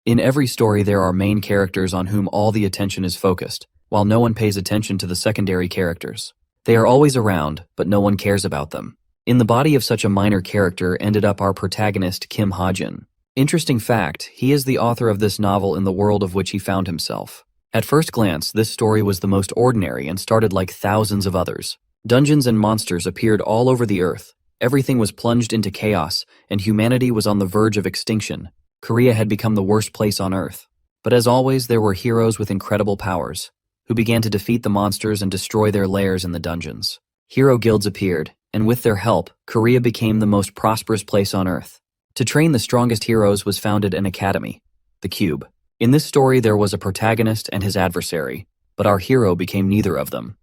In every story there are main characters on whom all the attention is focused, while no one pays attention to the secondary characters. They are always around, but no one cares about them. In the body of such a minor character ended up our protagonist Kim Hajin. Interesting fact, he is the author of this novel in the world of which he found himself. At first glance, this story was the most ordinary and started like thousands of others. Dungeons and monsters appeared all over the earth. Everything was plunged into chaos, and humanity was on the verge of extinction. Korea had become the worst place on earth. But as always, there were heroes with incredible powers, who began to defeat the monsters and destroy their lairs in the dungeons. Hero guilds appeared, and with their help, Korea became the most prosperous place on earth. To train the strongest heroes was founded an academy, the Cube. In this story there was a protagonist and his adversary, but our hero became neither of them.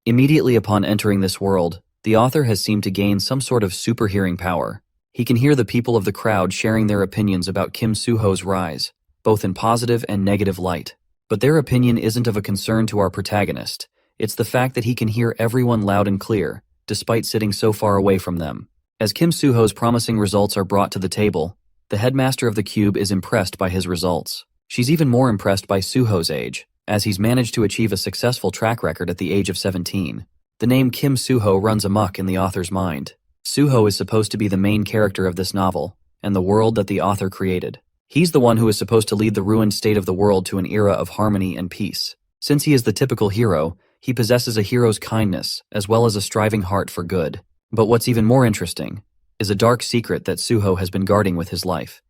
Immediately upon entering this world, the author has seemed to gain some sort of super hearing power. He can hear the people of the crowd sharing their opinions about Kim Soo-ho's rise, both in positive and negative light. But their opinion isn't of a concern to our protagonist. It's the fact that he can hear everyone loud and clear, despite sitting so far away from them. As Kim Soo-ho's promising results are brought to the table, the headmaster of the Cube is impressed by his results. She's even more impressed by Soo-ho's age, as he's managed to achieve a successful track record at the age of 17. The name Kim Soo-ho runs amok in the author's mind. Soo-ho is supposed to be the main character of this novel, and the world that the author created. He's the one who is supposed to lead the ruined state of the world to an era of harmony and peace. Since he is the typical hero, he possesses a hero's kindness, as well as a striving heart for good. But what's even more interesting is a dark secret that Soo-ho has been guarding with his life,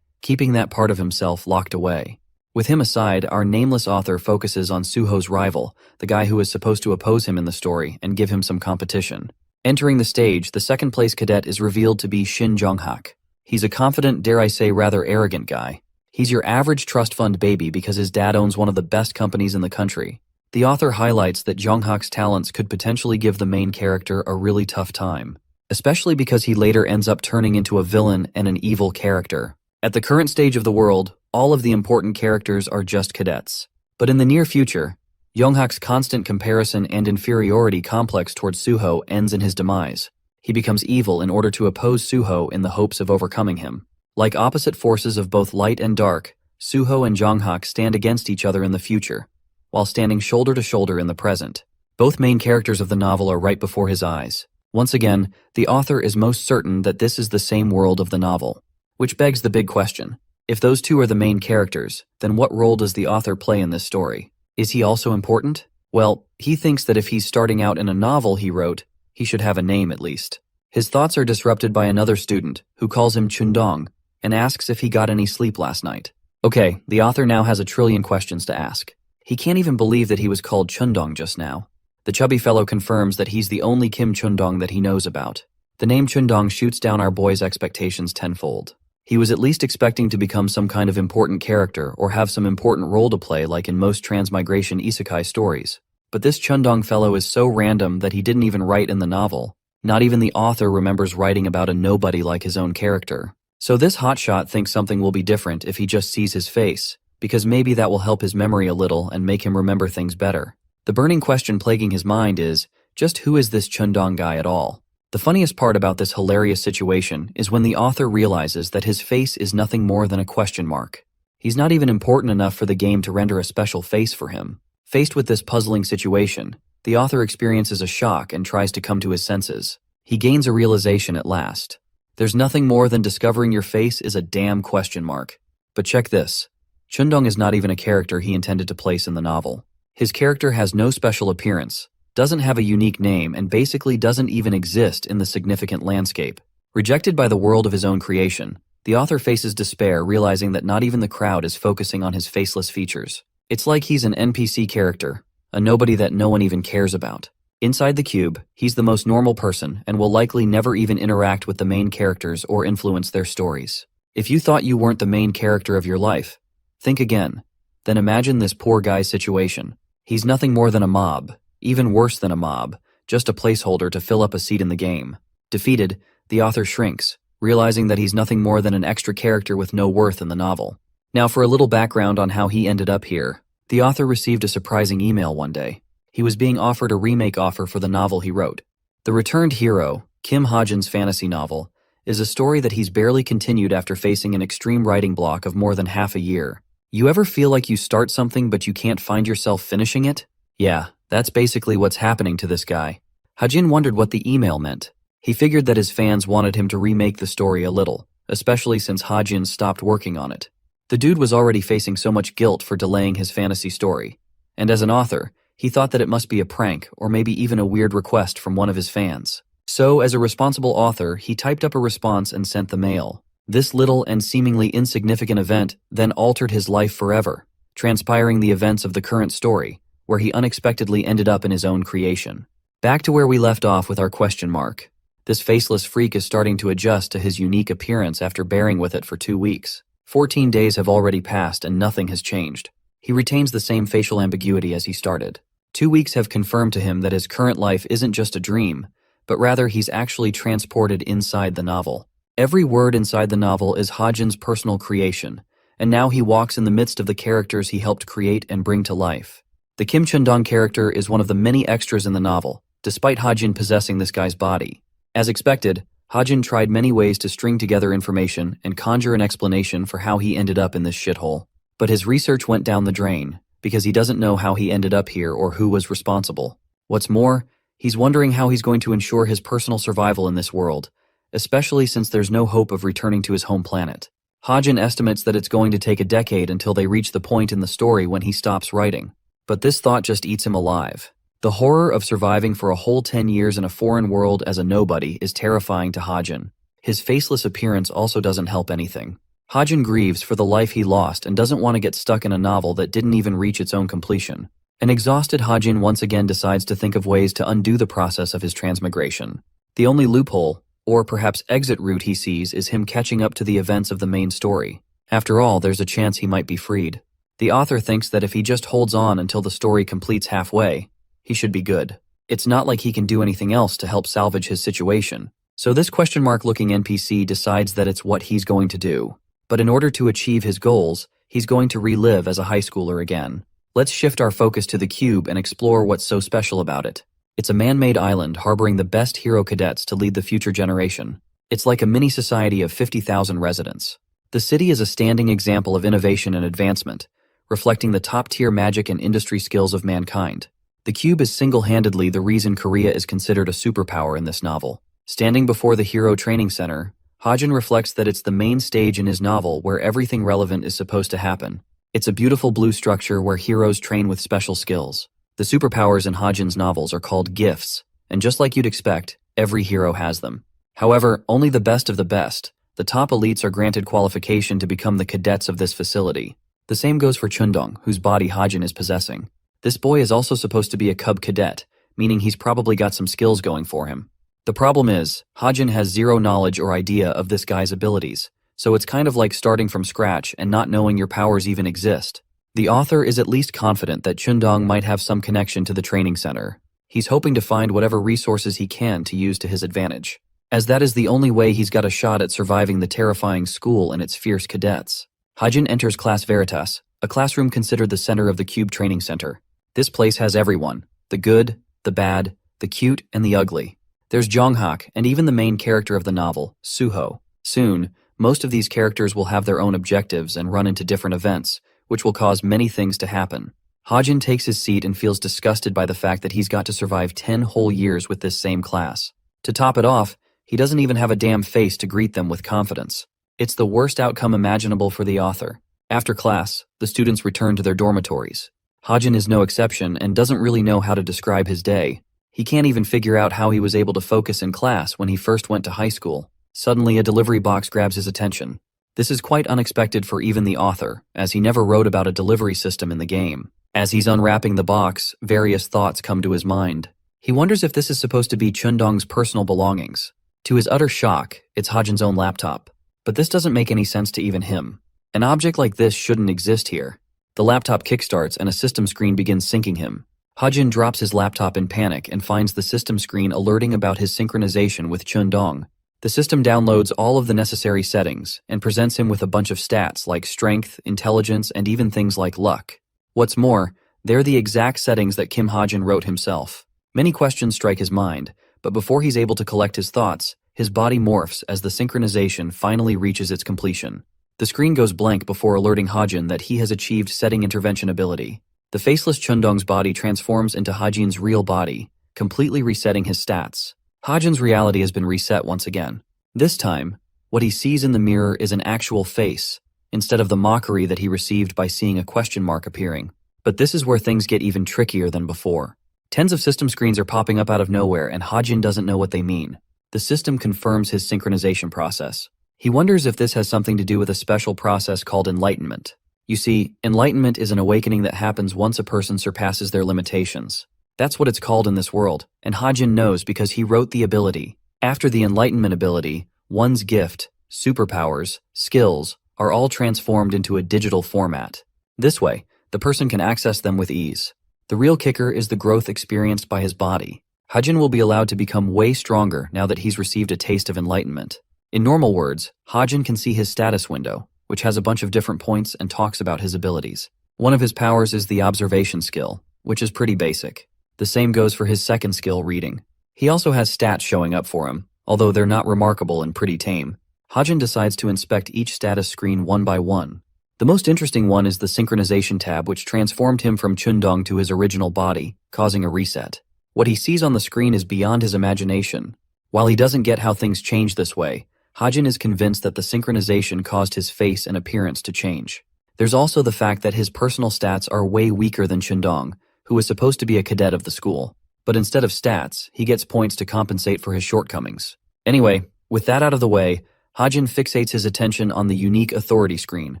keeping that part of himself locked away. With him aside, our nameless author focuses on Soo-ho's rival, the guy who is supposed to oppose him in the story and give him some competition. Entering the stage, the second-place cadet is revealed to be Shin Jong-hak. He's a confident, dare I say rather arrogant guy. He's your average trust fund baby because his dad owns one of the best companies in the country. The author highlights that Jong-hak's talents could potentially give the main character a really tough time, especially because he later ends up turning into a villain and an evil character. At the current stage of the world, all of the important characters are just cadets. But in the near future, Jong-hak's constant comparison and inferiority complex towards Soo-ho ends in his demise. He becomes evil in order to oppose Soo-ho in the hopes of overcoming him. Like opposite forces of both light and dark, Soo-ho and Jong-hak stand against each other in the future, while standing shoulder to shoulder in the present. Both main characters of the novel are right before his eyes. Once again, the author is most certain that this is the same world of the novel. Which begs the big question. If those two are the main characters, then what role does the author play in this story? Is he also important? Well, he thinks that if he's starting out in a novel he wrote, he should have a name at least. His thoughts are disrupted by another student, who calls him Chundong, and asks if he got any sleep last night. Okay, the author now has a trillion questions to ask. He can't even believe that he was called Chundong just now. The chubby fellow confirms that he's the only Kim Chundong that he knows about. The name Chundong shoots down our boy's expectations tenfold. He was at least expecting to become some kind of important character or have some important role to play like in most transmigration Isekai stories. But this Chundong fellow is so random that he didn't even write in the novel. Not even the author remembers writing about a nobody like his own character. So this hotshot thinks something will be different if he just sees his face, because maybe that will help his memory a little and make him remember things better. The burning question plaguing his mind is, just who is this Chundong guy at all? The funniest part about this hilarious situation is when the author realizes that his face is nothing more than a question mark. He's not even important enough for the game to render a special face for him. Faced with this puzzling situation, the author experiences a shock and tries to come to his senses. He gains a realization at last. There's nothing more than discovering your face is a damn question mark. But check this. Chundong is not even a character he intended to place in the novel. His character has no special appearance, doesn't have a unique name, and basically doesn't even exist in the significant landscape. Rejected by the world of his own creation, the author faces despair, realizing that not even the crowd is focusing on his faceless features. It's like he's an NPC character, a nobody that no one even cares about. Inside the cube, he's the most normal person and will likely never even interact with the main characters or influence their stories. If you thought you weren't the main character of your life, think again. Then imagine this poor guy's situation. He's nothing more than a mob. Even worse than a mob, just a placeholder to fill up a seat in the game. Defeated, the author shrinks, realizing that he's nothing more than an extra character with no worth in the novel. Now for a little background on how he ended up here. The author received a surprising email one day. He was being offered a remake offer for the novel he wrote. The Returned Hero, Kim Hajin's fantasy novel, is a story that he's barely continued after facing an extreme writing block of more than half a year. You ever feel like you start something but you can't find yourself finishing it? Yeah, that's basically what's happening to this guy. Hajin wondered what the email meant. He figured that his fans wanted him to remake the story a little, especially since Hajin stopped working on it. The dude was already facing so much guilt for delaying his fantasy story, and as an author, he thought that it must be a prank or maybe even a weird request from one of his fans. So, as a responsible author, he typed up a response and sent the mail. This little and seemingly insignificant event then altered his life forever, transpiring the events of the current story, where he unexpectedly ended up in his own creation. Back to where we left off with our question mark. This faceless freak is starting to adjust to his unique appearance after bearing with it for 2 weeks. 14 days have already passed and nothing has changed. He retains the same facial ambiguity as he started. 2 weeks have confirmed to him that his current life isn't just a dream, but rather he's actually transported inside the novel. Every word inside the novel is Hajin's personal creation, and now he walks in the midst of the characters he helped create and bring to life. The Kim Chun-dong character is one of the many extras in the novel, despite Hajin possessing this guy's body. As expected, Hajin tried many ways to string together information and conjure an explanation for how he ended up in this shithole. But his research went down the drain, because he doesn't know how he ended up here or who was responsible. What's more, he's wondering how he's going to ensure his personal survival in this world, especially since there's no hope of returning to his home planet. Hajin estimates that it's going to take a decade until they reach the point in the story when he stops writing. But this thought just eats him alive. The horror of surviving for a whole 10 years in a foreign world as a nobody is terrifying to Hajin. His faceless appearance also doesn't help anything. Hajin grieves for the life he lost and doesn't want to get stuck in a novel that didn't even reach its own completion. An exhausted Hajin once again decides to think of ways to undo the process of his transmigration. The only loophole, or perhaps exit route he sees, is him catching up to the events of the main story. After all, there's a chance he might be freed. The author thinks that if he just holds on until the story completes halfway, he should be good. It's not like he can do anything else to help salvage his situation. So this question mark looking NPC decides that it's what he's going to do. But in order to achieve his goals, he's going to relive as a high schooler again. Let's shift our focus to the cube and explore what's so special about it. It's a man-made island harboring the best hero cadets to lead the future generation. It's like a mini society of 50,000 residents. The city is a standing example of innovation and advancement, reflecting the top-tier magic and industry skills of mankind. The cube is single-handedly the reason Korea is considered a superpower in this novel. Standing before the Hero Training Center, Hajin reflects that it's the main stage in his novel where everything relevant is supposed to happen. It's a beautiful blue structure where heroes train with special skills. The superpowers in Hajin's novels are called gifts, and just like you'd expect, every hero has them. However, only the best of the best, the top elites, are granted qualification to become the cadets of this facility. The same goes for Chundong, whose body Hajin is possessing. This boy is also supposed to be a cub cadet, meaning he's probably got some skills going for him. The problem is, Hajin has zero knowledge or idea of this guy's abilities, so it's kind of like starting from scratch and not knowing your powers even exist. The author is at least confident that Chundong might have some connection to the training center. He's hoping to find whatever resources he can to use to his advantage, as that is the only way he's got a shot at surviving the terrifying school and its fierce cadets. Hajin enters Class Veritas, a classroom considered the center of the Cube Training Center. This place has everyone: the good, the bad, the cute, and the ugly. There's Jonghak and even the main character of the novel, Suho. Soon, most of these characters will have their own objectives and run into different events, which will cause many things to happen. Hajin takes his seat and feels disgusted by the fact that he's got to survive 10 whole years with this same class. To top it off, he doesn't even have a damn face to greet them with confidence. It's the worst outcome imaginable for the author. After class, the students return to their dormitories. Hajin is no exception and doesn't really know how to describe his day. He can't even figure out how he was able to focus in class when he first went to high school. Suddenly, a delivery box grabs his attention. This is quite unexpected for even the author, as he never wrote about a delivery system in the game. As he's unwrapping the box, various thoughts come to his mind. He wonders if this is supposed to be Chundong's personal belongings. To his utter shock, it's Hajin's own laptop. But this doesn't make any sense to even him. An object like this shouldn't exist here. The laptop kickstarts and a system screen begins syncing him. Hajin drops his laptop in panic and finds the system screen alerting about his synchronization with Chundong. The system downloads all of the necessary settings and presents him with a bunch of stats like strength, intelligence, and even things like luck. What's more, they're the exact settings that Kim Hajin wrote himself. Many questions strike his mind, but before he's able to collect his thoughts, His body morphs as the synchronization finally reaches its completion. The screen goes blank before alerting Hajin that he has achieved setting intervention ability. The faceless Chundong's body transforms into Hajin's real body, completely resetting his stats. Hajin's reality has been reset once again. This time, what he sees in the mirror is an actual face, instead of the mockery that he received by seeing a question mark appearing. But this is where things get even trickier than before. Tens of system screens are popping up out of nowhere and Hajin doesn't know what they mean. The system confirms his synchronization process. He wonders if this has something to do with a special process called enlightenment. You see, enlightenment is an awakening that happens once a person surpasses their limitations. That's what it's called in this world, and Hajin knows because he wrote the ability. After the enlightenment ability, one's gift, superpowers, skills, are all transformed into a digital format. This way, the person can access them with ease. The real kicker is the growth experienced by his body. Hajin will be allowed to become way stronger now that he's received a taste of enlightenment. In normal words, Hajin can see his status window, which has a bunch of different points and talks about his abilities. One of his powers is the observation skill, which is pretty basic. The same goes for his second skill, reading. He also has stats showing up for him, although they're not remarkable and pretty tame. Hajin decides to inspect each status screen one by one. The most interesting one is the synchronization tab, which transformed him from Chundong to his original body, causing a reset. What he sees on the screen is beyond his imagination. While he doesn't get how things change this way, Hajin is convinced that the synchronization caused his face and appearance to change. There's also the fact that his personal stats are way weaker than Chundong, who is supposed to be a cadet of the school. But instead of stats, he gets points to compensate for his shortcomings. Anyway, with that out of the way, Hajin fixates his attention on the unique authority screen.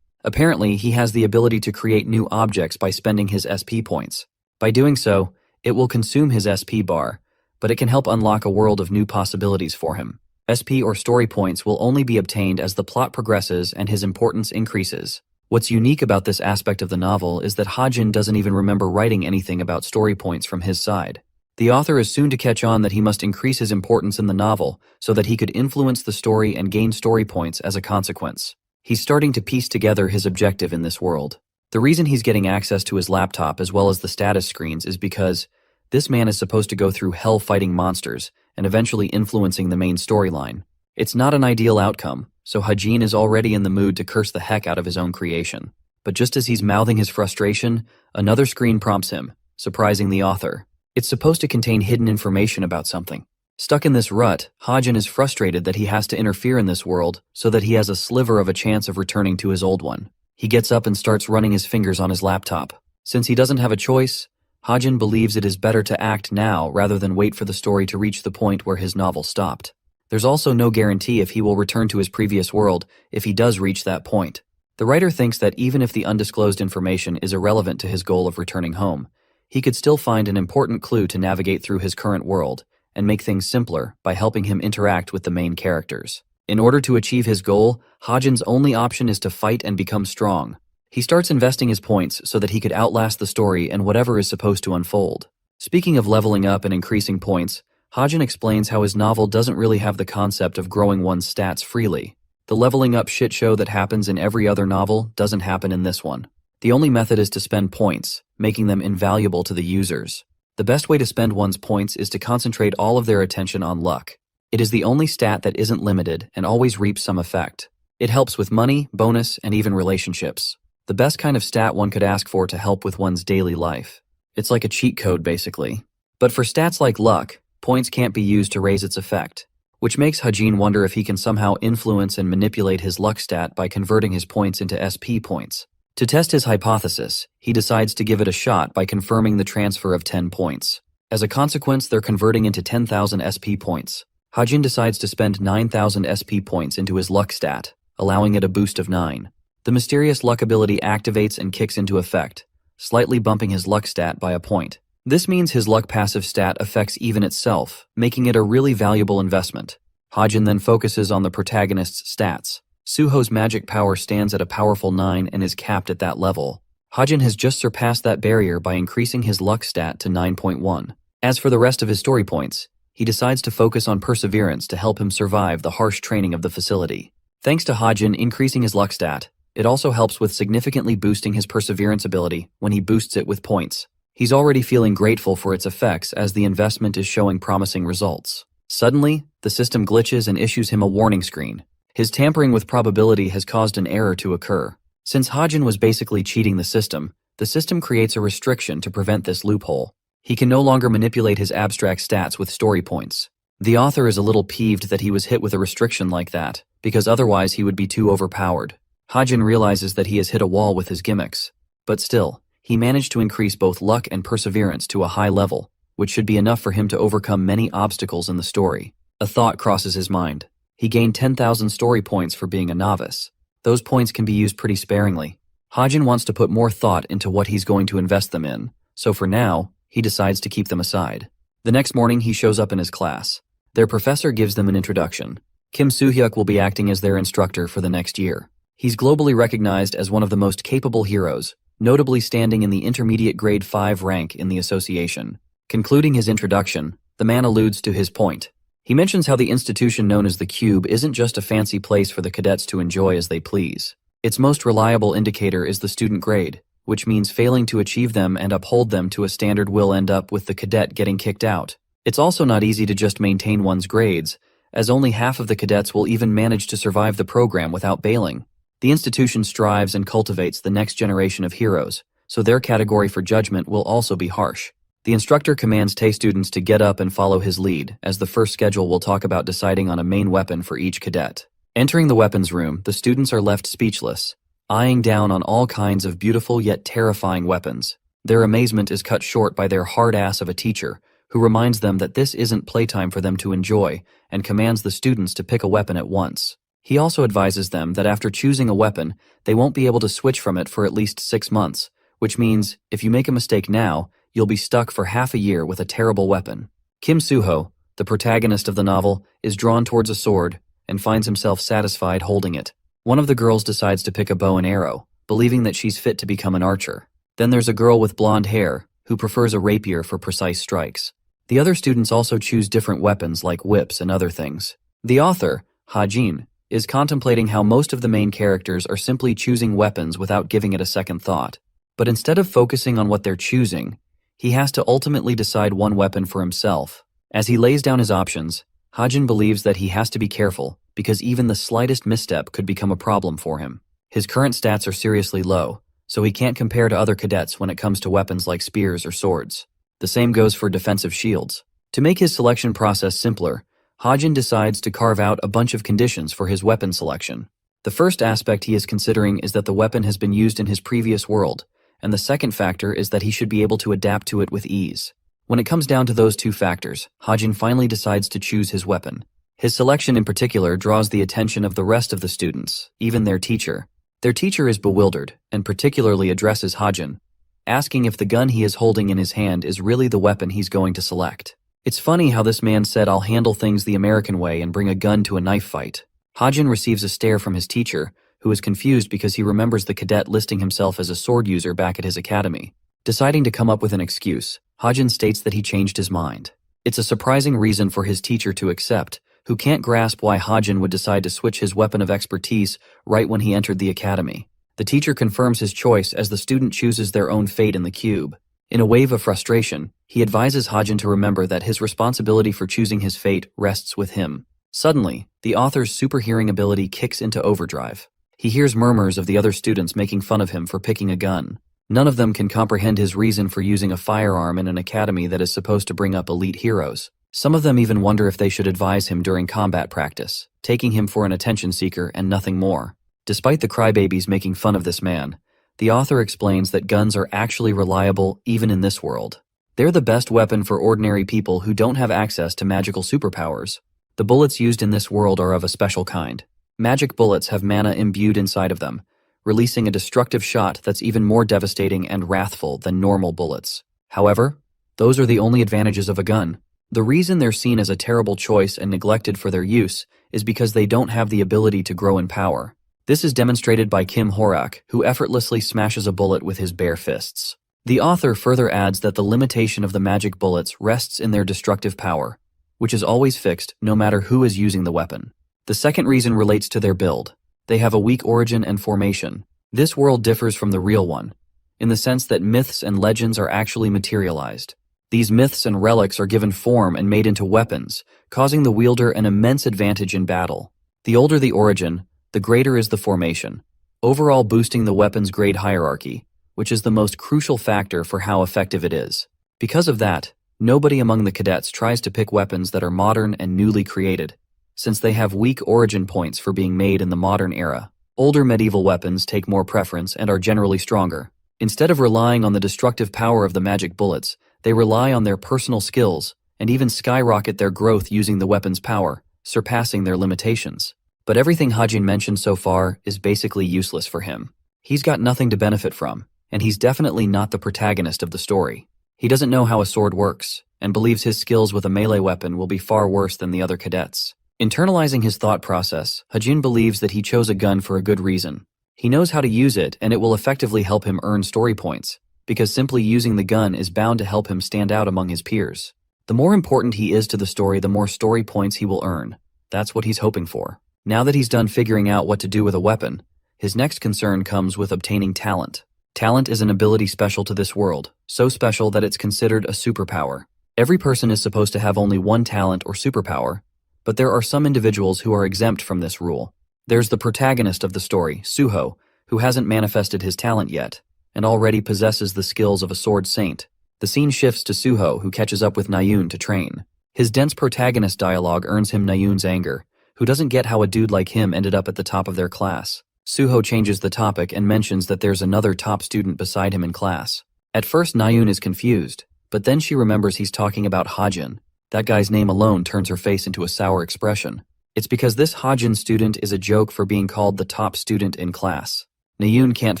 Apparently, he has the ability to create new objects by spending his SP points. By doing so, it will consume his SP bar, but it can help unlock a world of new possibilities for him. SP or story points will only be obtained as the plot progresses and his importance increases. What's unique about this aspect of the novel is that Hajin doesn't even remember writing anything about story points from his side. The author is soon to catch on that he must increase his importance in the novel so that he could influence the story and gain story points as a consequence. He's starting to piece together his objective in this world. The reason he's getting access to his laptop as well as the status screens is because this man is supposed to go through hell fighting monsters and eventually influencing the main storyline. It's not an ideal outcome, so Hajin is already in the mood to curse the heck out of his own creation. But just as he's mouthing his frustration, another screen prompts him, surprising the author. It's supposed to contain hidden information about something. Stuck in this rut, Hajin is frustrated that he has to interfere in this world so that he has a sliver of a chance of returning to his old one. He gets up and starts running his fingers on his laptop. Since he doesn't have a choice, Hajin believes it is better to act now rather than wait for the story to reach the point where his novel stopped. There's also no guarantee if he will return to his previous world if he does reach that point. The writer thinks that even if the undisclosed information is irrelevant to his goal of returning home, he could still find an important clue to navigate through his current world and make things simpler by helping him interact with the main characters. In order to achieve his goal, Hajin's only option is to fight and become strong. He starts investing his points so that he could outlast the story and whatever is supposed to unfold. Speaking of leveling up and increasing points, Hajin explains how his novel doesn't really have the concept of growing one's stats freely. The leveling up shit show that happens in every other novel doesn't happen in this one. The only method is to spend points, making them invaluable to the users. The best way to spend one's points is to concentrate all of their attention on luck. It is the only stat that isn't limited and always reaps some effect. It helps with money, bonus, and even relationships. The best kind of stat one could ask for to help with one's daily life. It's like a cheat code, basically. But for stats like luck, points can't be used to raise its effect, which makes Hajin wonder if he can somehow influence and manipulate his luck stat by converting his points into SP points. To test his hypothesis, he decides to give it a shot by confirming the transfer of 10 points. As a consequence, they're converting into 10,000 SP points. Hajin decides to spend 9,000 SP points into his luck stat, allowing it a boost of 9. The mysterious luck ability activates and kicks into effect, slightly bumping his luck stat by a point. This means his luck passive stat affects even itself, making it a really valuable investment. Hajin then focuses on the protagonist's stats. Suho's magic power stands at a powerful 9 and is capped at that level. Hajin has just surpassed that barrier by increasing his luck stat to 9.1. As for the rest of his story points, he decides to focus on perseverance to help him survive the harsh training of the facility. Thanks to Hajin increasing his luck stat, it also helps with significantly boosting his perseverance ability when he boosts it with points. He's already feeling grateful for its effects as the investment is showing promising results. Suddenly, the system glitches and issues him a warning screen. His tampering with probability has caused an error to occur. Since Hajin was basically cheating the system creates a restriction to prevent this loophole. He can no longer manipulate his abstract stats with story points. The author is a little peeved that he was hit with a restriction like that, because otherwise he would be too overpowered. Hajin realizes that he has hit a wall with his gimmicks. But still, he managed to increase both luck and perseverance to a high level, which should be enough for him to overcome many obstacles in the story. A thought crosses his mind. He gained 10,000 story points for being a novice. Those points can be used pretty sparingly. Hajin wants to put more thought into what he's going to invest them in, so for now, he decides to keep them aside. The next morning, he shows up in his class. Their professor gives them an introduction. Kim Soo-hyuk will be acting as their instructor for the next year. He's globally recognized as one of the most capable heroes, notably standing in the intermediate grade 5 rank in the association. Concluding his introduction, the man alludes to his point. He mentions how the institution known as the Cube isn't just a fancy place for the cadets to enjoy as they please. Its most reliable indicator is the student grade, which means failing to achieve them and uphold them to a standard will end up with the cadet getting kicked out. It's also not easy to just maintain one's grades, as only half of the cadets will even manage to survive the program without bailing. The institution strives and cultivates the next generation of heroes, so their category for judgment will also be harsh. The instructor commands Tay students to get up and follow his lead, as the first schedule will talk about deciding on a main weapon for each cadet. Entering the weapons room, the students are left speechless, eyeing down on all kinds of beautiful yet terrifying weapons. Their amazement is cut short by their hard ass of a teacher, who reminds them that this isn't playtime for them to enjoy, and commands the students to pick a weapon at once. He also advises them that after choosing a weapon, they won't be able to switch from it for at least 6 months, which means, if you make a mistake now, you'll be stuck for half a year with a terrible weapon. Kim Soo-ho, the protagonist of the novel, is drawn towards a sword and finds himself satisfied holding it. One of the girls decides to pick a bow and arrow, believing that she's fit to become an archer. Then there's a girl with blonde hair who prefers a rapier for precise strikes. The other students also choose different weapons like whips and other things. The author, Hajin, is contemplating how most of the main characters are simply choosing weapons without giving it a second thought. But instead of focusing on what they're choosing, he has to ultimately decide one weapon for himself. As he lays down his options, Hajin believes that he has to be careful because even the slightest misstep could become a problem for him. His current stats are seriously low, so he can't compare to other cadets when it comes to weapons like spears or swords. The same goes for defensive shields. To make his selection process simpler, Hajin decides to carve out a bunch of conditions for his weapon selection. The first aspect he is considering is that the weapon has been used in his previous world, and the second factor is that he should be able to adapt to it with ease. When it comes down to those two factors, Hajin finally decides to choose his weapon. His selection in particular draws the attention of the rest of the students, even their teacher. Their teacher is bewildered, and particularly addresses Hajin, asking if the gun he is holding in his hand is really the weapon he's going to select. It's funny how this man said, "I'll handle things the American way and bring a gun to a knife fight." Hajin receives a stare from his teacher, who is confused because he remembers the cadet listing himself as a sword user back at his academy. Deciding to come up with an excuse, Hajin states that he changed his mind. It's a surprising reason for his teacher to accept, who can't grasp why Hajin would decide to switch his weapon of expertise right when he entered the academy. The teacher confirms his choice as the student chooses their own fate in the cube. In a wave of frustration, he advises Hajin to remember that his responsibility for choosing his fate rests with him. Suddenly, the author's super hearing ability kicks into overdrive. He hears murmurs of the other students making fun of him for picking a gun. None of them can comprehend his reason for using a firearm in an academy that is supposed to bring up elite heroes. Some of them even wonder if they should advise him during combat practice, taking him for an attention seeker and nothing more. Despite the crybabies making fun of this man, the author explains that guns are actually reliable even in this world. They're the best weapon for ordinary people who don't have access to magical superpowers. The bullets used in this world are of a special kind. Magic bullets have mana imbued inside of them, releasing a destructive shot that's even more devastating and wrathful than normal bullets. However, those are the only advantages of a gun. The reason they're seen as a terrible choice and neglected for their use is because they don't have the ability to grow in power. This is demonstrated by Kim Horak, who effortlessly smashes a bullet with his bare fists. The author further adds that the limitation of the magic bullets rests in their destructive power, which is always fixed no matter who is using the weapon. The second reason relates to their build. They have a weak origin and formation. This world differs from the real one, in the sense that myths and legends are actually materialized. These myths and relics are given form and made into weapons, causing the wielder an immense advantage in battle. The older the origin, the greater is the formation, overall boosting the weapon's grade hierarchy, which is the most crucial factor for how effective it is. Because of that, nobody among the cadets tries to pick weapons that are modern and newly created, since they have weak origin points for being made in the modern era. Older medieval weapons take more preference and are generally stronger. Instead of relying on the destructive power of the magic bullets, they rely on their personal skills and even skyrocket their growth using the weapon's power, surpassing their limitations. But everything Hajin mentioned so far is basically useless for him. He's got nothing to benefit from, and he's definitely not the protagonist of the story. He doesn't know how a sword works, and believes his skills with a melee weapon will be far worse than the other cadets. Internalizing his thought process, Hajin believes that he chose a gun for a good reason. He knows how to use it, and it will effectively help him earn story points, because simply using the gun is bound to help him stand out among his peers. The more important he is to the story, the more story points he will earn. That's what he's hoping for. Now that he's done figuring out what to do with a weapon, his next concern comes with obtaining talent. Talent is an ability special to this world, so special that it's considered a superpower. Every person is supposed to have only one talent or superpower, but there are some individuals who are exempt from this rule. There's the protagonist of the story, Suho, who hasn't manifested his talent yet, and already possesses the skills of a sword saint. The scene shifts to Suho, who catches up with Nayun to train. His dense protagonist dialogue earns him Nayun's anger, who doesn't get how a dude like him ended up at the top of their class. Suho changes the topic and mentions that there's another top student beside him in class. At first Nayun is confused, but then she remembers he's talking about Hajin. That guy's name alone turns her face into a sour expression. It's because this Hajin student is a joke for being called the top student in class. Nayun can't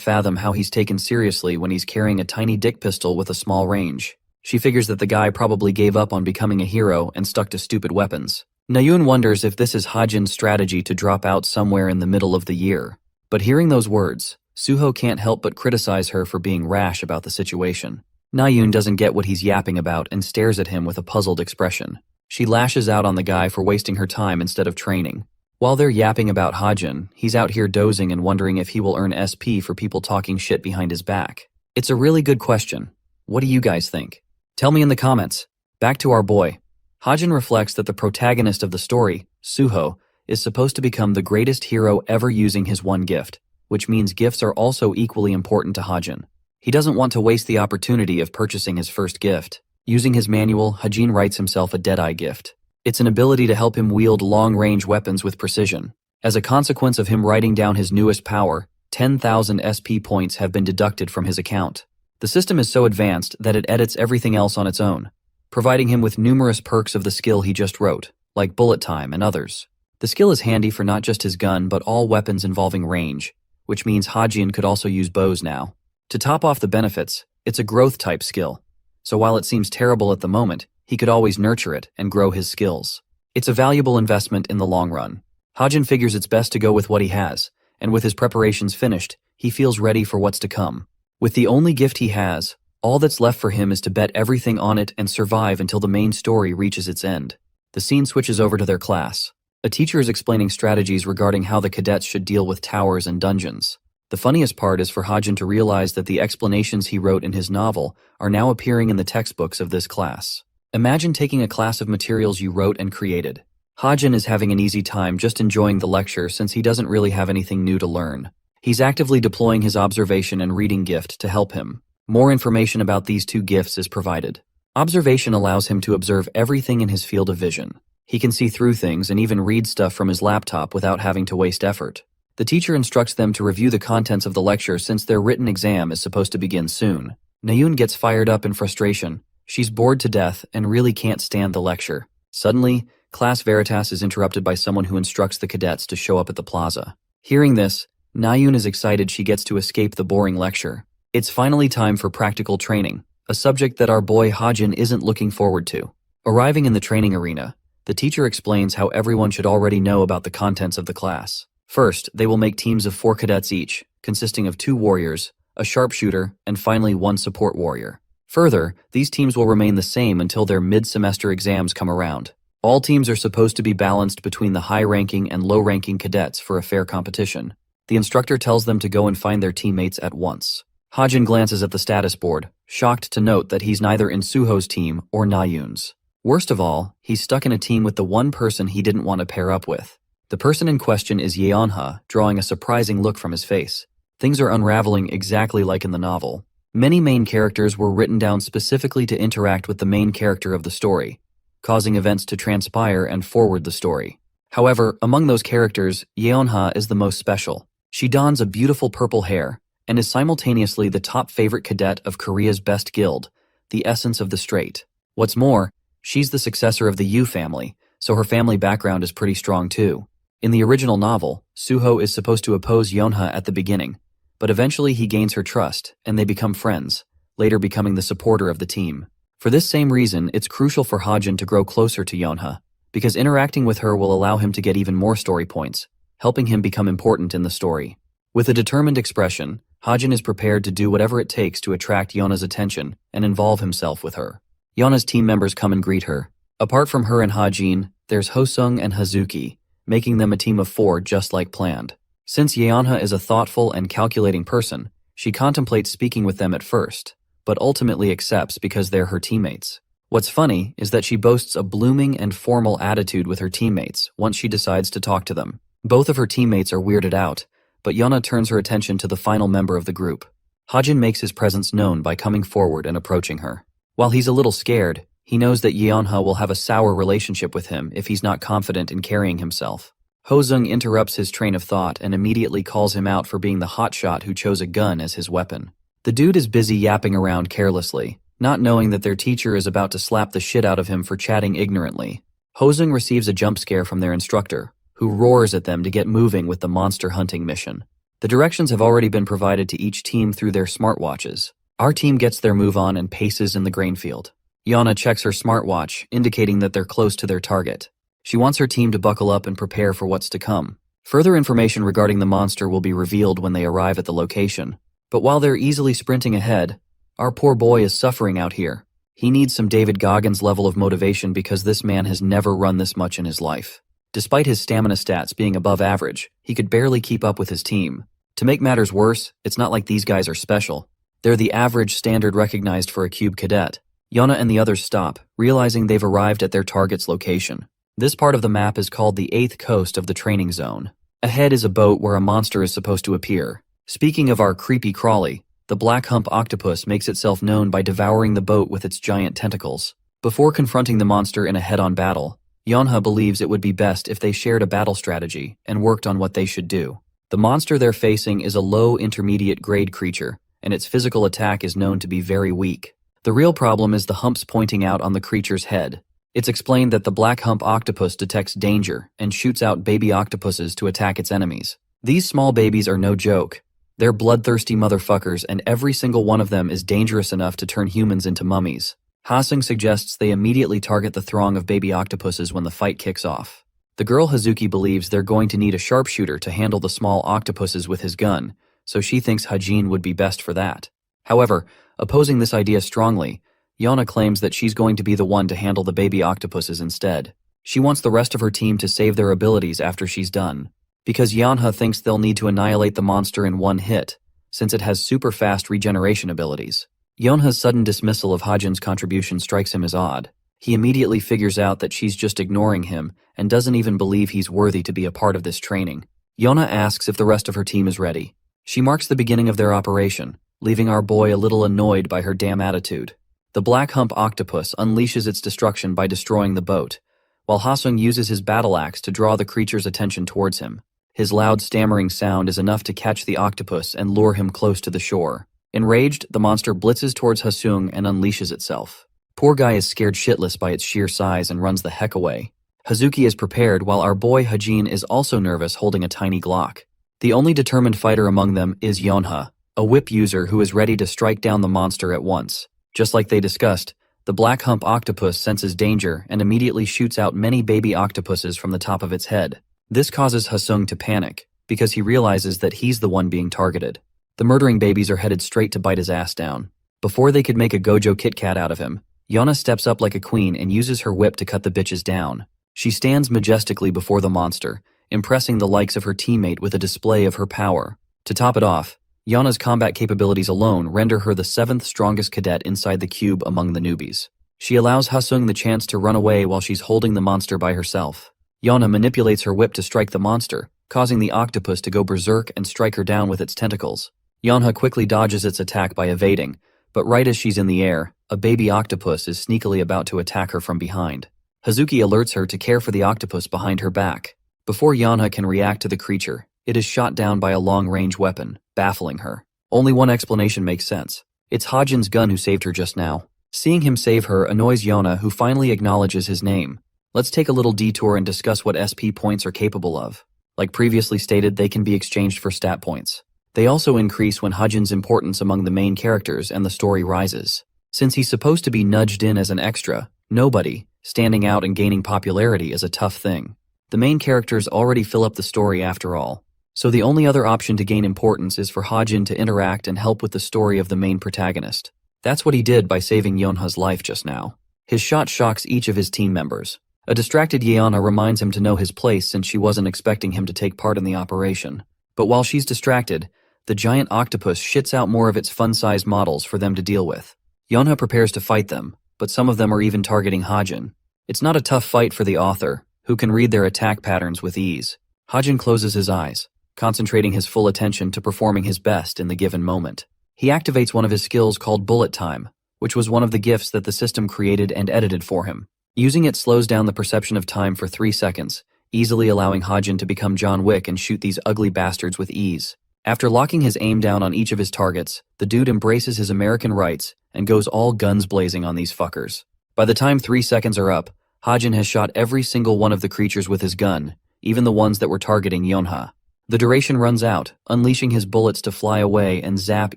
fathom how he's taken seriously when he's carrying a tiny dick pistol with a small range. She figures that the guy probably gave up on becoming a hero and stuck to stupid weapons. Nayun wonders if this is Hajin's strategy to drop out somewhere in the middle of the year. But hearing those words, Suho can't help but criticize her for being rash about the situation. Nayun doesn't get what he's yapping about and stares at him with a puzzled expression. She lashes out on the guy for wasting her time instead of training. While they're yapping about Hajin, he's out here dozing and wondering if he will earn SP for people talking shit behind his back. It's a really good question. What do you guys think? Tell me in the comments. Back to our boy. Hajin reflects that the protagonist of the story, Suho, is supposed to become the greatest hero ever using his one gift, which means gifts are also equally important to Hajin. He doesn't want to waste the opportunity of purchasing his first gift. Using his manual, Hajin writes himself a Deadeye gift. It's an ability to help him wield long-range weapons with precision. As a consequence of him writing down his newest power, 10,000 SP points have been deducted from his account. The system is so advanced that it edits everything else on its own, providing him with numerous perks of the skill he just wrote, like bullet time and others. The skill is handy for not just his gun but all weapons involving range, which means Hajin could also use bows now. To top off the benefits, it's a growth-type skill, so while it seems terrible at the moment, he could always nurture it and grow his skills. It's a valuable investment in the long run. Hajin figures it's best to go with what he has, and with his preparations finished, he feels ready for what's to come. With the only gift he has, all that's left for him is to bet everything on it and survive until the main story reaches its end. The scene switches over to their class. A teacher is explaining strategies regarding how the cadets should deal with towers and dungeons. The funniest part is for Hajin to realize that the explanations he wrote in his novel are now appearing in the textbooks of this class. Imagine taking a class of materials you wrote and created. Hajin is having an easy time just enjoying the lecture since he doesn't really have anything new to learn. He's actively deploying his observation and reading gift to help him. More information about these two gifts is provided. Observation allows him to observe everything in his field of vision. He can see through things and even read stuff from his laptop without having to waste effort. The teacher instructs them to review the contents of the lecture since their written exam is supposed to begin soon. Nayun gets fired up in frustration. She's bored to death and really can't stand the lecture. Suddenly, Class Veritas is interrupted by someone who instructs the cadets to show up at the plaza. Hearing this, Nayun is excited she gets to escape the boring lecture. It's finally time for practical training, a subject that our boy Hajin isn't looking forward to. Arriving in the training arena, the teacher explains how everyone should already know about the contents of the class. First, they will make teams of 4 cadets each, consisting of 2 warriors, a sharpshooter, and finally 1 support warrior. Further, these teams will remain the same until their mid-semester exams come around. All teams are supposed to be balanced between the high-ranking and low-ranking cadets for a fair competition. The instructor tells them to go and find their teammates at once. Hajin glances at the status board, shocked to note that he's neither in Suho's team or Nayun's. Worst of all, he's stuck in a team with the one person he didn't want to pair up with. The person in question is Yeonha, drawing a surprising look from his face. Things are unraveling exactly like in the novel. Many main characters were written down specifically to interact with the main character of the story, causing events to transpire and forward the story. However, among those characters, Yeonha is the most special. She dons a beautiful purple hair, and is simultaneously the top favorite cadet of Korea's best guild, the essence of the straight. What's more, she's the successor of the Yu family, so her family background is pretty strong too. In the original novel, Suho is supposed to oppose Yeonha at the beginning, but eventually he gains her trust, and they become friends, later becoming the supporter of the team. For this same reason, it's crucial for Hajin to grow closer to Yeonha, because interacting with her will allow him to get even more story points, helping him become important in the story. With a determined expression, Hajin is prepared to do whatever it takes to attract Yeonha's attention and involve himself with her. Yeonha's team members come and greet her. Apart from her and Hajin, there's Hosung and Hazuki, making them a team of 4 just like planned. Since Yeonha is a thoughtful and calculating person, she contemplates speaking with them at first, but ultimately accepts because they're her teammates. What's funny is that she boasts a blooming and formal attitude with her teammates once she decides to talk to them. Both of her teammates are weirded out, but Yeonha turns her attention to the final member of the group. Hajin makes his presence known by coming forward and approaching her. While he's a little scared, he knows that Yeonha will have a sour relationship with him if he's not confident in carrying himself. Hosung interrupts his train of thought and immediately calls him out for being the hotshot who chose a gun as his weapon. The dude is busy yapping around carelessly, not knowing that their teacher is about to slap the shit out of him for chatting ignorantly. Hosung receives a jump scare from their instructor, who roars at them to get moving with the monster hunting mission. The directions have already been provided to each team through their smartwatches. Our team gets their move on and paces in the grain field. Yeonha checks her smartwatch, indicating that they're close to their target. She wants her team to buckle up and prepare for what's to come. Further information regarding the monster will be revealed when they arrive at the location. But while they're easily sprinting ahead, our poor boy is suffering out here. He needs some David Goggins level of motivation because this man has never run this much in his life. Despite his stamina stats being above average, he could barely keep up with his team. To make matters worse, it's not like these guys are special. They're the average standard recognized for a cube cadet. Yeonha and the others stop, realizing they've arrived at their target's location. This part of the map is called the 8th coast of the training zone. Ahead is a boat where a monster is supposed to appear. Speaking of our creepy crawly, the black hump octopus makes itself known by devouring the boat with its giant tentacles. Before confronting the monster in a head-on battle, Yeonha believes it would be best if they shared a battle strategy and worked on what they should do. The monster they're facing is a low intermediate grade creature, and its physical attack is known to be very weak. The real problem is the humps pointing out on the creature's head. It's explained that the black hump octopus detects danger and shoots out baby octopuses to attack its enemies. These small babies are no joke. They're bloodthirsty motherfuckers, and every single one of them is dangerous enough to turn humans into mummies. Hosung suggests they immediately target the throng of baby octopuses when the fight kicks off. The girl Hazuki believes they're going to need a sharpshooter to handle the small octopuses with his gun, so she thinks Hajin would be best for that. However, opposing this idea strongly, Yeonha claims that she's going to be the one to handle the baby octopuses instead. She wants the rest of her team to save their abilities after she's done, because Yeonha thinks they'll need to annihilate the monster in one hit, since it has super fast regeneration abilities. Yeonha's sudden dismissal of Hajin's contribution strikes him as odd. He immediately figures out that she's just ignoring him and doesn't even believe he's worthy to be a part of this training. Yeonha asks if the rest of her team is ready. She marks the beginning of their operation, leaving our boy a little annoyed by her damn attitude. The black hump octopus unleashes its destruction by destroying the boat, while Hosung uses his battle axe to draw the creature's attention towards him. His loud stammering sound is enough to catch the octopus and lure him close to the shore. Enraged, the monster blitzes towards Hosung and unleashes itself. Poor guy is scared shitless by its sheer size and runs the heck away. Hazuki is prepared while our boy Hajin is also nervous holding a tiny Glock. The only determined fighter among them is Yeonha, a whip user who is ready to strike down the monster at once. Just like they discussed, the black hump octopus senses danger and immediately shoots out many baby octopuses from the top of its head. This causes Hosung to panic, because he realizes that he's the one being targeted. The murdering babies are headed straight to bite his ass down. Before they could make a Gojo Kit Kat out of him, Yeonha steps up like a queen and uses her whip to cut the bitches down. She stands majestically before the monster, impressing the likes of her teammate with a display of her power. To top it off, Yana's combat capabilities alone render her the 7th strongest cadet inside the cube among the newbies. She allows Hasung the chance to run away while she's holding the monster by herself. Yana manipulates her whip to strike the monster, causing the octopus to go berserk and strike her down with its tentacles. Yanha quickly dodges its attack by evading, but right as she's in the air, a baby octopus is sneakily about to attack her from behind. Hazuki alerts her to care for the octopus behind her back. Before Yanha can react to the creature, it is shot down by a long-range weapon, baffling her. Only one explanation makes sense. It's Hajin's gun who saved her just now. Seeing him save her annoys Yona, who finally acknowledges his name. Let's take a little detour and discuss what SP points are capable of. Like previously stated, they can be exchanged for stat points. They also increase when Hajin's importance among the main characters and the story rises. Since he's supposed to be nudged in as an extra, nobody, standing out and gaining popularity is a tough thing. The main characters already fill up the story after all. So the only other option to gain importance is for Hajin to interact and help with the story of the main protagonist. That's what he did by saving Yonha's life just now. His shot shocks each of his team members. A distracted Yeona reminds him to know his place since she wasn't expecting him to take part in the operation. But while she's distracted, the giant octopus shits out more of its fun-sized models for them to deal with. Yonha prepares to fight them, but some of them are even targeting Hajin. It's not a tough fight for the author, who can read their attack patterns with ease. Hajin closes his eyes, concentrating his full attention to performing his best in the given moment. He activates one of his skills called Bullet Time, which was one of the gifts that the system created and edited for him. Using it slows down the perception of time for 3 seconds, easily allowing Hajin to become John Wick and shoot these ugly bastards with ease. After locking his aim down on each of his targets, the dude embraces his American rights and goes all guns blazing on these fuckers. By the time 3 seconds are up, Hajin has shot every single one of the creatures with his gun, even the ones that were targeting Yonha. The duration runs out, unleashing his bullets to fly away and zap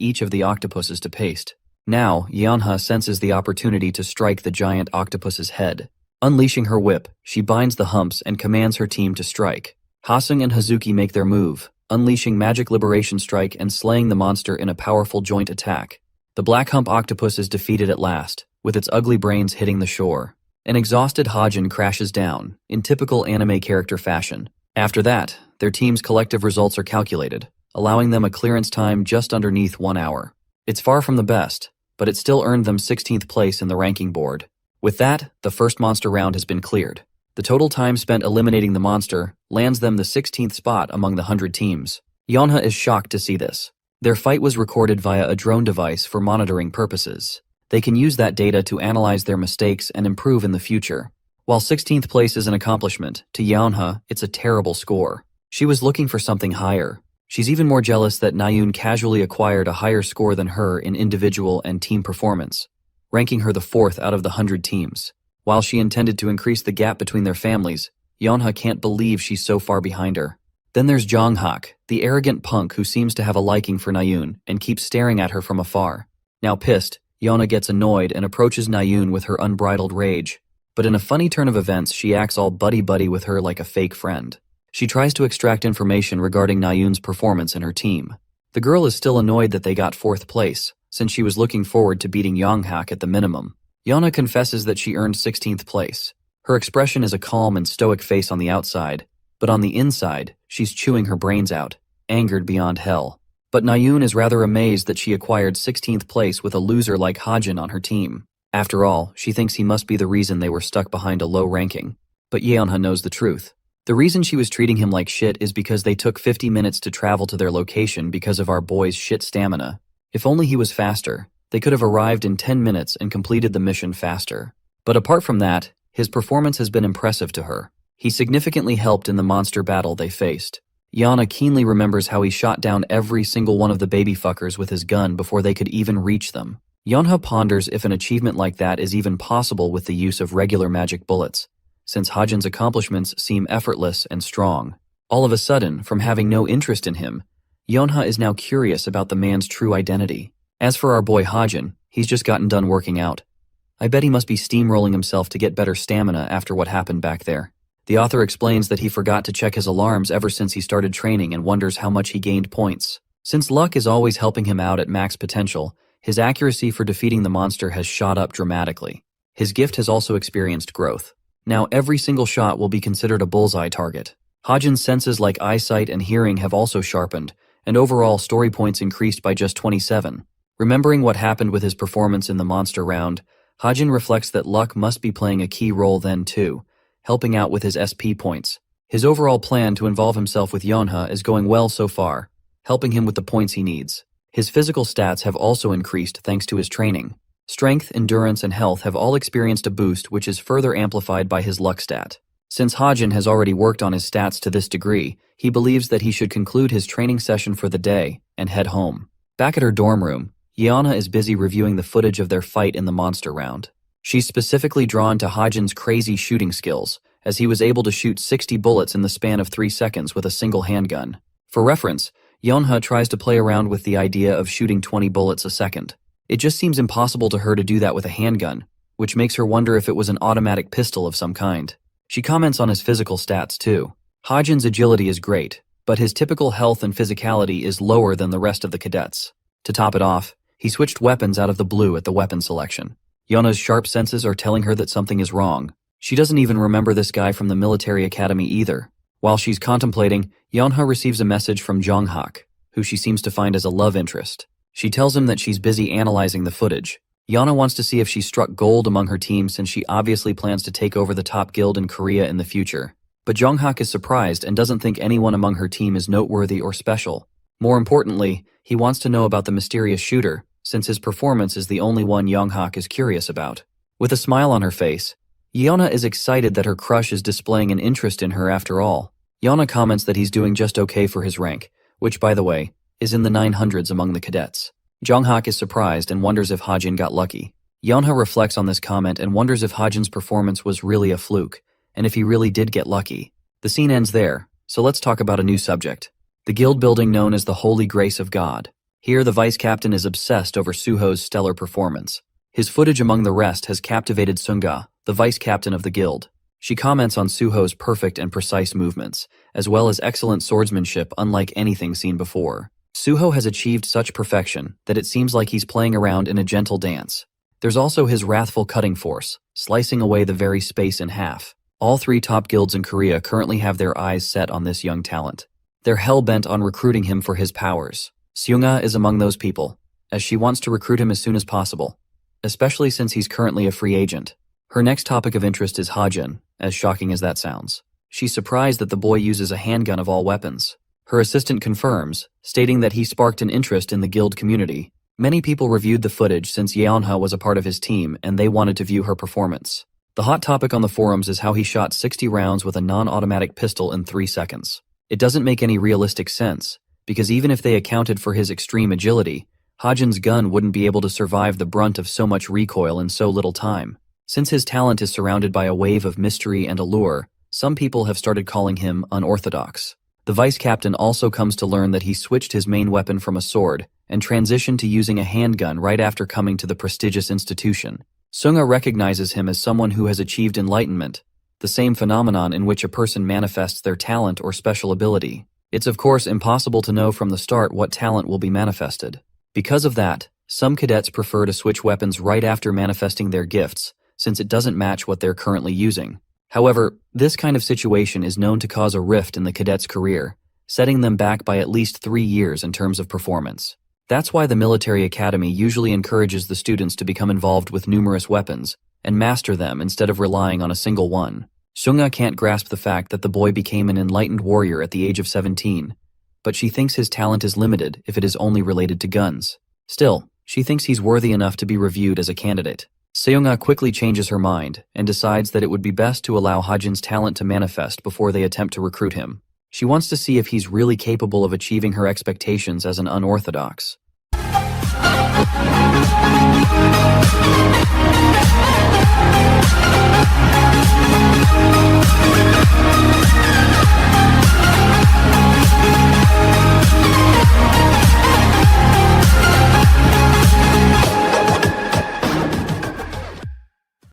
each of the octopuses to paste. Now, Yonha senses the opportunity to strike the giant octopus's head. Unleashing her whip, she binds the humps and commands her team to strike. Hasung and Hazuki make their move, unleashing Magic Liberation Strike and slaying the monster in a powerful joint attack. The black hump octopus is defeated at last, with its ugly brains hitting the shore. An exhausted Hajin crashes down, in typical anime character fashion. After that, their team's collective results are calculated, allowing them a clearance time just underneath 1 hour. It's far from the best, but it still earned them 16th place in the ranking board. With that, the first monster round has been cleared. The total time spent eliminating the monster lands them the 16th spot among the 100 teams. Yonha is shocked to see this. Their fight was recorded via a drone device for monitoring purposes. They can use that data to analyze their mistakes and improve in the future. While 16th place is an accomplishment, to Yonha, it's a terrible score. She was looking for something higher. She's even more jealous that Nayun casually acquired a higher score than her in individual and team performance, ranking her the 4th out of the 100 teams. While she intended to increase the gap between their families, Yonha can't believe she's so far behind her. Then there's Jonghak, the arrogant punk who seems to have a liking for Nayun and keeps staring at her from afar. Now pissed, Yonha gets annoyed and approaches Nayun with her unbridled rage. But in a funny turn of events, she acts all buddy-buddy with her like a fake friend. She tries to extract information regarding Nayun's performance in her team. The girl is still annoyed that they got 4th place, since she was looking forward to beating Yonghak at the minimum. Yonha confesses that she earned 16th place. Her expression is a calm and stoic face on the outside, but on the inside, she's chewing her brains out, angered beyond hell. But Nayun is rather amazed that she acquired 16th place with a loser like Hajin on her team. After all, she thinks he must be the reason they were stuck behind a low ranking. But Yeonha knows the truth. The reason she was treating him like shit is because they took 50 minutes to travel to their location because of our boy's shit stamina. If only he was faster, they could have arrived in 10 minutes and completed the mission faster. But apart from that, his performance has been impressive to her. He significantly helped in the monster battle they faced. Yana keenly remembers how he shot down every single one of the baby fuckers with his gun before they could even reach them. Yonha ponders if an achievement like that is even possible with the use of regular magic bullets, since Hajin's accomplishments seem effortless and strong. All of a sudden, from having no interest in him, Yonha is now curious about the man's true identity. As for our boy Hajin, he's just gotten done working out. I bet he must be steamrolling himself to get better stamina after what happened back there. The author explains that he forgot to check his alarms ever since he started training and wonders how much he gained points. Since luck is always helping him out at max potential, his accuracy for defeating the monster has shot up dramatically. His gift has also experienced growth. Now every single shot will be considered a bullseye target. Hajin's senses like eyesight and hearing have also sharpened, and overall story points increased by just 27. Remembering what happened with his performance in the monster round, Hajin reflects that luck must be playing a key role then too, helping out with his SP points. His overall plan to involve himself with Yeonha is going well so far, helping him with the points he needs. His physical stats have also increased thanks to his training. Strength, endurance, and health have all experienced a boost, which is further amplified by his luck stat. Since Hajin has already worked on his stats to this degree, he believes that he should conclude his training session for the day and head home. Back at her dorm room, Yeonha is busy reviewing the footage of their fight in the monster round. She's specifically drawn to Hajin's crazy shooting skills, as he was able to shoot 60 bullets in the span of 3 seconds with a single handgun. For reference, Yeonha tries to play around with the idea of shooting 20 bullets a second. It just seems impossible to her to do that with a handgun, which makes her wonder if it was an automatic pistol of some kind. She comments on his physical stats too. Hajin's agility is great, but his typical health and physicality is lower than the rest of the cadets. To top it off, he switched weapons out of the blue at the weapon selection. Yeonha's sharp senses are telling her that something is wrong. She doesn't even remember this guy from the military academy either. While she's contemplating, Yeonha receives a message from Jong-hak, who she seems to find as a love interest. She tells him that she's busy analyzing the footage. Yeonha wants to see if she struck gold among her team since she obviously plans to take over the top guild in Korea in the future. But Jong-hak is surprised and doesn't think anyone among her team is noteworthy or special. More importantly, he wants to know about the mysterious shooter, since his performance is the only one Jong-hak is curious about. With a smile on her face, Yeonha is excited that her crush is displaying an interest in her after all. Yeonha comments that he's doing just okay for his rank, which, by the way, is in the 900s among the cadets. Jong-hak is surprised and wonders if Hajin got lucky. Yeonha reflects on this comment and wonders if Hajin's performance was really a fluke, and if he really did get lucky. The scene ends there, so let's talk about a new subject. The guild building known as the Holy Grace of God. Here, the vice captain is obsessed over Suho's stellar performance. His footage among the rest has captivated Sunga, the vice captain of the guild. She comments on Suho's perfect and precise movements, as well as excellent swordsmanship unlike anything seen before. Suho has achieved such perfection that it seems like he's playing around in a gentle dance. There's also his wrathful cutting force, slicing away the very space in half. All 3 top guilds in Korea currently have their eyes set on this young talent. They're hell-bent on recruiting him for his powers. Seunga is among those people, as she wants to recruit him as soon as possible, especially since he's currently a free agent. Her next topic of interest is Hajin, as shocking as that sounds. She's surprised that the boy uses a handgun of all weapons. Her assistant confirms, stating that he sparked an interest in the guild community. Many people reviewed the footage since Yeonha was a part of his team and they wanted to view her performance. The hot topic on the forums is how he shot 60 rounds with a non-automatic pistol in 3 seconds. It doesn't make any realistic sense, because even if they accounted for his extreme agility, Hajin's gun wouldn't be able to survive the brunt of so much recoil in so little time. Since his talent is surrounded by a wave of mystery and allure, some people have started calling him unorthodox. The vice captain also comes to learn that he switched his main weapon from a sword and transitioned to using a handgun right after coming to the prestigious institution. Sunga recognizes him as someone who has achieved enlightenment, the same phenomenon in which a person manifests their talent or special ability. It's of course impossible to know from the start what talent will be manifested. Because of that, some cadets prefer to switch weapons right after manifesting their gifts, since it doesn't match what they're currently using. However, this kind of situation is known to cause a rift in the cadet's career, setting them back by at least 3 years in terms of performance. That's why the military academy usually encourages the students to become involved with numerous weapons and master them instead of relying on a single one. Sunga can't grasp the fact that the boy became an enlightened warrior at the age of 17, but she thinks his talent is limited if it is only related to guns. Still, she thinks he's worthy enough to be reviewed as a candidate. Seunga quickly changes her mind and decides that it would be best to allow Hajin's talent to manifest before they attempt to recruit him. She wants to see if he's really capable of achieving her expectations as an unorthodox.